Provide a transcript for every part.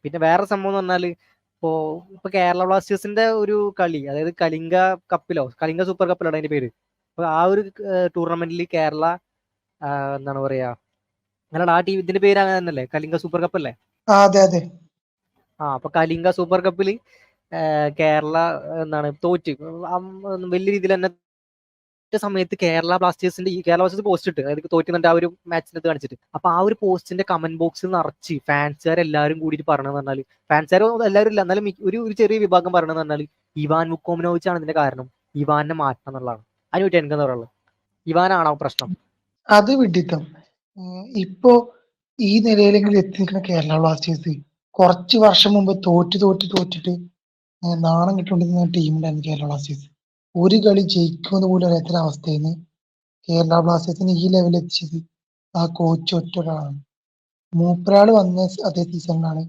പിന്നെ വേറെ സംഭവം എന്ന് പറഞ്ഞാൽ ഇപ്പൊ കേരള ബ്ലാസ്റ്റേഴ്സിന്റെ ഒരു കളി, അതായത് കലിംഗ കപ്പിലോ കലിംഗ സൂപ്പർ കപ്പിലോ അതിന്റെ പേര്. അപ്പൊ ആ ഒരു ടൂർണമെന്റിൽ കേരള എന്താണ് പറയാ, അങ്ങനെയാണ് ആ ടീം, ഇതിന്റെ പേര് അങ്ങനെ തന്നെയല്ലേ, കലിംഗ സൂപ്പർ കപ്പ് അല്ലേ? അതെ അതെ. അപ്പൊ കലിംഗ സൂപ്പർ കപ്പിൽ കേരള എന്താണ് തോറ്റ് വലിയ രീതിയിൽ തന്നെ സമയത്ത് കേരള ബ്ലാസ്റ്റേഴ്സ് പോസ്റ്റ് ഇട്ട്, അതായത് തോറ്റുന്നുണ്ട് ആ ഒരു മാച്ചിനകത്ത് കാണിച്ചിട്ട്. അപ്പൊ ആ ഒരു പോസ്റ്റിന്റെ കമന്റ് ബോക്സിൽ നിറച്ച് ഫാൻസുകാർ എല്ലാവരും കൂടിയിട്ട് പറഞ്ഞതെന്ന് പറഞ്ഞാൽ, ഫാൻസുകാർ എല്ലാവരും ഇല്ല എന്നാലും ഒരു ചെറിയ വിഭാഗം പറഞ്ഞതെന്ന് പറഞ്ഞാൽ ഇവാൻ മുക്കോമിനോവിച്ച് ആണ് ഇതിന്റെ കാരണം, ഇവാനെ മാറ്റണം എന്നുള്ളതാണ്. അതിന് പറ്റി എനിക്കെന്താ പറയുള്ളത്? ഇവാനാണോ പ്രശ്നം? അത് വിഡിത്തം. ഇപ്പോ ഈ നിലയിലെങ്കിലും എത്തി നിൽക്കുന്ന കേരള ബ്ലാസ്റ്റേഴ്സ് കുറച്ച് വർഷം മുമ്പ് തോറ്റിട്ട് നാണം കിട്ടുകൊണ്ടിരുന്ന ടീമുണ്ടായിരുന്നു കേരള ബ്ലാസ്റ്റേഴ്സ്. ഒരു കളി ജയിക്കുമെന്ന് പോലും അറിയാത്ത അവസ്ഥയിൽ നിന്ന് കേരള ബ്ലാസ്റ്റേഴ്സിന് ഈ ലെവലിൽ എത്തിച്ചത് ആ കോച്ച് ഒറ്റ ഒരാളാണ്. മൂപ്പരാള് വന്ന അതേ സീസണിലാണ്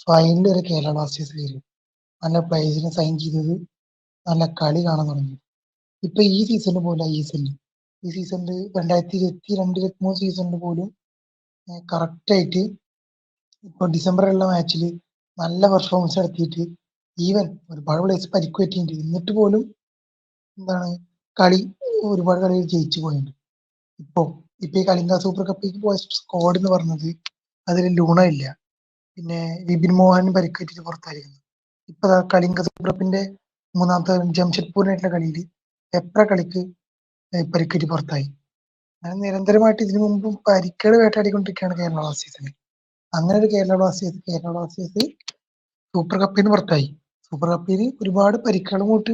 ഫൈനൽ വരെ കേരള ബ്ലാസ്റ്റേഴ്സ് കയറിയത്. നല്ല പ്ലേയേഴ്സിനെ സൈൻ ചെയ്തത്, നല്ല കളി കാണാൻ തുടങ്ങി. ഇപ്പൊ ഈ സീസണിൽ പോലും ഈ സീസണിൽ 2022-23 സീസണിൽ പോലും കറക്റ്റായിട്ട് ഇപ്പൊ ഡിസംബറിലുള്ള മാച്ചിൽ നല്ല പെർഫോമൻസ് നടത്തിയിട്ട് ഈവൻ ഒരുപാട് പ്ലേയേഴ്സ് പരിക്ക് പറ്റിയിട്ടുണ്ട്. എന്നിട്ട് പോലും എന്താണ് ഒരുപാട് കളികൾ ജയിച്ചു പോയിട്ടുണ്ട്. ഇപ്പൊ ഈ കലിംഗ സൂപ്പർ കപ്പിലേക്ക് പോയ സ്ക്വാഡ് എന്ന് പറഞ്ഞത് അതിൽ ലൂണ ഇല്ല, പിന്നെ വിപിൻ മോഹൻ പരിക്കേറ്റിട്ട് പുറത്തായിരിക്കുന്നു. ഇപ്പൊ കലിംഗ സൂപ്പർ കപ്പിന്റെ മൂന്നാമത്തെ ജംഷഡ്പൂരിനായിട്ടുള്ള കളിയിൽ പെപ്ര കളിക്ക് പരിക്കേറ്റ് പുറത്തായി. അങ്ങനെ നിരന്തരമായിട്ട് ഇതിനു മുമ്പും പരിക്കുകൾ വേട്ടയാടിക്കൊണ്ടിരിക്കുകയാണ് കേരള ബ്ലാസ്റ്റേഴ്സിന്. അങ്ങനെ ഒരു കേരള ബ്ലാസ്റ്റേഴ്സ് സൂപ്പർ കപ്പിൽ നിന്ന് പുറത്തായി. സൂപ്പർ കപ്പിൽ ഒരുപാട് പരിക്കുകളും കൂട്ട്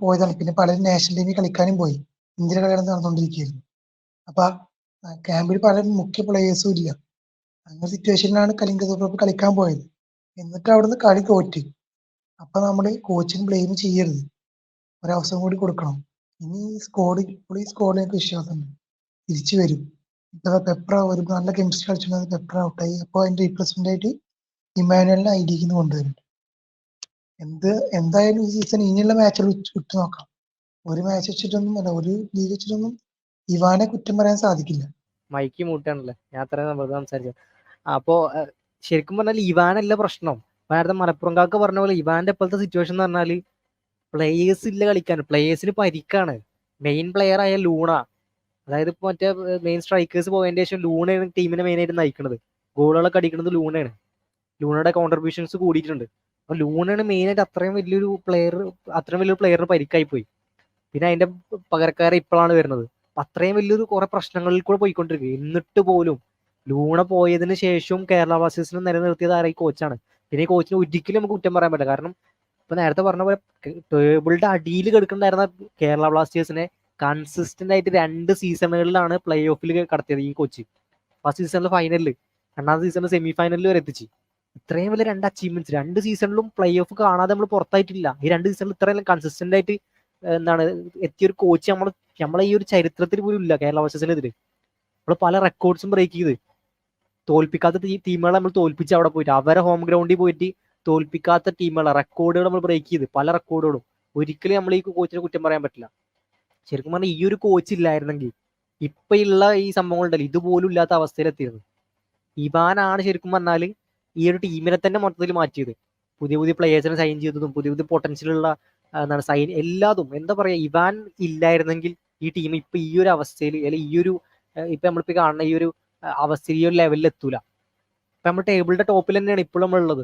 പോയതാണ്. പിന്നെ പലരും നാഷണൽ ടീമിൽ കളിക്കാനും പോയി. ഇന്ത്യയുടെ കളികൾ നടന്നുകൊണ്ടിരിക്കുകയായിരുന്നു. അപ്പൊ ക്യാമ്പിൽ പല മുഖ്യ പ്ലേയേഴ്സും ഇല്ല. അങ്ങനെ സിറ്റുവേഷനിലാണ് കലിംഗ സൂപ്പർ കപ്പ് കളിക്കാൻ പോയത്. എന്നിട്ട് അവിടുന്ന് കളി തോറ്റ്. അപ്പൊ നമ്മള് കോച്ചിന് ബ്ലെയിം ചെയ്യരുത്, ഒരവസരം കൂടി കൊടുക്കണം. ഇനി ഈ സ്കോഡിൽ എനിക്ക് വിശ്വാസമുണ്ട് തിരിച്ചു വരും. ഇപ്പൊ പെപ്ര ഒരു നല്ല കെമിസ്ട്രി കളിച്ചിട്ടുണ്ടെങ്കിൽ പെപ്ര ഔട്ടായി. അപ്പൊ അതിന്റെ റീപ്ലേസ്മെന്റ് ആയിട്ട് ഇമാനുവലിനെ ഐഡിക്ക് കൊണ്ടുവരുന്നുണ്ട്. എന്തായാലും ഈ സീസൺ ഇനിയുള്ള മാച്ചുകൾ വിട്ടു നോക്കാം. ഒരു മാച്ച് വെച്ചിട്ടൊന്നും അല്ല, ഒരു ലീഗ് വെച്ചിട്ടൊന്നും ഇവാനെ കുറ്റം പറയാൻ സാധിക്കില്ല. മൈക്ക് മൂട്ടാണല്ലേ, ഞാൻ അത്രയും വെറുതെ സംസാരിച്ചു. അപ്പോ ശരിക്കും പറഞ്ഞാൽ ഇവാനല്ല പ്രശ്നം. നേരത്തെ മലപ്പുറം കാക്ക പറഞ്ഞ പോലെ ഇവാന്റെ ഇപ്പോഴത്തെ സിറ്റുവേഷൻ എന്ന് പറഞ്ഞാൽ പ്ലേയേഴ്സ് ഇല്ല കളിക്കാൻ, പ്ലേയേഴ്സിന് പരിക്കാണ്. മെയിൻ പ്ലെയർ ആയ ലൂണ, അതായത് ഇപ്പൊ മറ്റേ മെയിൻ സ്ട്രൈക്കേഴ്സ് പോയതിന് ശേഷം ലൂണയാണ് ടീമിനെ മെയിൻ ആയിട്ട് നയിക്കുന്നത്. ഗോളുകളൊക്കെ അടിക്കുന്നത് ലൂണയാണ്. ലൂണയുടെ കോൺട്രിബ്യൂഷൻസ് കൂടിയിട്ടുണ്ട്. അപ്പൊ ലൂണയാണ് മെയിൻ ആയിട്ട് അത്രയും വലിയൊരു പ്ലെയറിന് പരിക്കായി പോയി. പിന്നെ അതിന്റെ പകരക്കാരെ ഇപ്പോഴാണ് വരുന്നത്. അത്രയും വലിയൊരു കുറെ പ്രശ്നങ്ങളിൽ കൂടെ പോയിക്കൊണ്ടിരിക്കുക. എന്നിട്ട് പോലും ലൂണ പോയതിന് ശേഷവും കേരള ബ്ലാസ്റ്റേഴ്സിനെ നിലനിർത്തിയത് ആരാ? ഈ കോച്ചാണ്. പിന്നെ ഈ കോച്ചിനെ ഒരിക്കലും നമുക്ക് കുറ്റം പറയാൻ പറ്റില്ല. കാരണം ഇപ്പൊ നേരത്തെ പറഞ്ഞ പോലെ ടേബിളിന്റെ അടിയിൽ കിടക്കുന്നുണ്ടായിരുന്ന കേരള ബ്ലാസ്റ്റേഴ്സിനെ കൺസിസ്റ്റന്റ് ആയിട്ട് 2 സീസണുകളിലാണ് പ്ലേ ഓഫിൽ കടത്തിയത് ഈ കോച്ച്. ഫസ്റ്റ് സീസണിൽ ഫൈനലിൽ, രണ്ടാമത്തെ സീസണിൽ സെമി ഫൈനലിൽ വരെ എത്തിച്ച്. ഇത്രയും വലിയ 2 അച്ചീവ്മെന്റ്സ്, 2 സീസണിലും പ്ലേ ഓഫ് കാണാതെ നമ്മൾ പുറത്തായിട്ടില്ല. ഈ 2 സീസണിൽ ഇത്രയും കൺസിസ്റ്റന്റ് ആയിട്ട് എന്താണ് എത്തിയൊരു കോച്ച് നമ്മളെ ഈ ഒരു ചരിത്രത്തിൽ പോലും ഇല്ല കേരള ബ്ലാസ്റ്റേഴ്സിനെതിരെ. നമ്മൾ പല റെക്കോർഡ്സും ബ്രേക്ക് ചെയ്ത് തോൽപ്പിക്കാത്ത ടീമുകളെ നമ്മൾ തോൽപ്പിച്ച് അവിടെ പോയിട്ട്, അവരെ ഹോം ഗ്രൗണ്ടിൽ പോയിട്ട് തോൽപ്പിക്കാത്ത ടീമുകളെ റെക്കോർഡുകൾ നമ്മൾ ബ്രേക്ക് ചെയ്ത്, പല റെക്കോർഡുകളും. ഒരിക്കലും നമ്മൾ ഈ കോച്ചിനെ കുറ്റം പറയാൻ പറ്റില്ല. ശരിക്കും പറഞ്ഞാൽ ഈ ഒരു കോച്ച് ഇല്ലായിരുന്നെങ്കിൽ ഇപ്പൊ ഉള്ള ഈ സംഭവങ്ങളുണ്ടല്ലോ ഇതുപോലും ഇല്ലാത്ത അവസ്ഥയിലെത്തിയിരുന്നു. ഇവാനാണ് ശരിക്കും പറഞ്ഞാൽ ഈ ഒരു ടീമിനെ തന്നെ മൊത്തത്തിൽ മാറ്റിയത്. പുതിയ പുതിയ പ്ലേയേഴ്സിനെ സൈൻ ചെയ്തതും പുതിയ പുതിയ പൊട്ടൻഷ്യലുള്ള എന്താണ് സൈൻ എല്ലാതും. എന്താ പറയാ, ഇവാൻ ഇല്ലായിരുന്നെങ്കിൽ ഈ ടീം ഇപ്പൊ ഈ ഒരു അവസ്ഥയിൽ, അല്ലെങ്കിൽ ഈ ഒരു ഇപ്പൊ നമ്മളിപ്പോ കാണുന്ന ഈ ഒരു അവസ്ഥ, ഈ ഒരു ലെവലിൽ എത്തൂല. ഇപ്പൊ നമ്മൾ ടേബിളിന്റെ ടോപ്പിൽ തന്നെയാണ് ഇപ്പോഴും നമ്മളുള്ളത്.